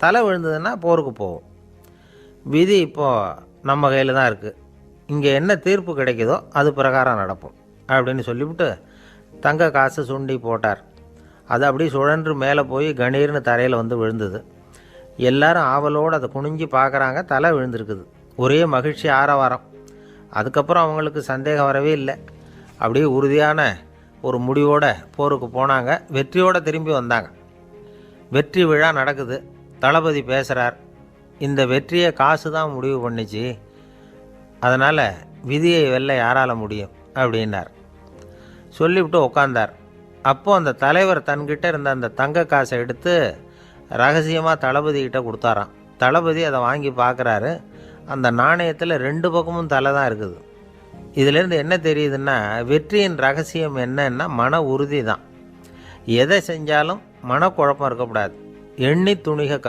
தலை விழுந்ததுன்னா போருக்கு போவோம். விதி இப்போது நம்ம கையில் தான் இருக்குது. இங்கே என்ன தீர்ப்பு கிடைக்குதோ அது பிரகாரம் நடப்போம் அப்படின்னு சொல்லிவிட்டு தங்க காசு சுண்டி போட்டார். அது அப்படியே சுழன்று மேலே போய் கணீர்னு தரையில் வந்து விழுந்தது. எல்லாரும் ஆவலோடு அதை குனிஞ்சு பார்க்குறாங்க. தலை விழுந்திருக்குது. ஒரே மகிழ்ச்சி, ஆரவாரம். அதுக்கப்புறம் அவங்களுக்கு சந்தேகம் வரவே இல்லை. அப்படியே உறுதியான ஒரு முடிவோடு போருக்கு போனாங்க. வெற்றியோடு திரும்பி வந்தாங்க. வெற்றி விழா நடக்குது. தளபதி பேசுகிறார். இந்த வெற்றியை காசு தான் முடிவு பண்ணிச்சு, அதனால் விதியை வெல்ல யாரால் முடியும் அப்படின்னார். சொல்லிவிட்டு உட்காந்தார். அப்போது அந்த தலைவர் தன்கிட்ட இருந்த அந்த தங்க காசை எடுத்து ரகசியமாக தளபதிக்கிட்ட கொடுத்தாராம். தளபதி அதை வாங்கி பார்க்குறாரு. அந்த நாணயத்தில் 2 பக்கமும் தலை தான் இருக்குது. இதிலேருந்து என்ன தெரியுதுன்னா, வெற்றியின் ரகசியம் என்னன்னா மன உறுதி தான். எதை செஞ்சாலும் மனக்குழப்பம் இருக்கக்கூடாது. எண்ணி துணிக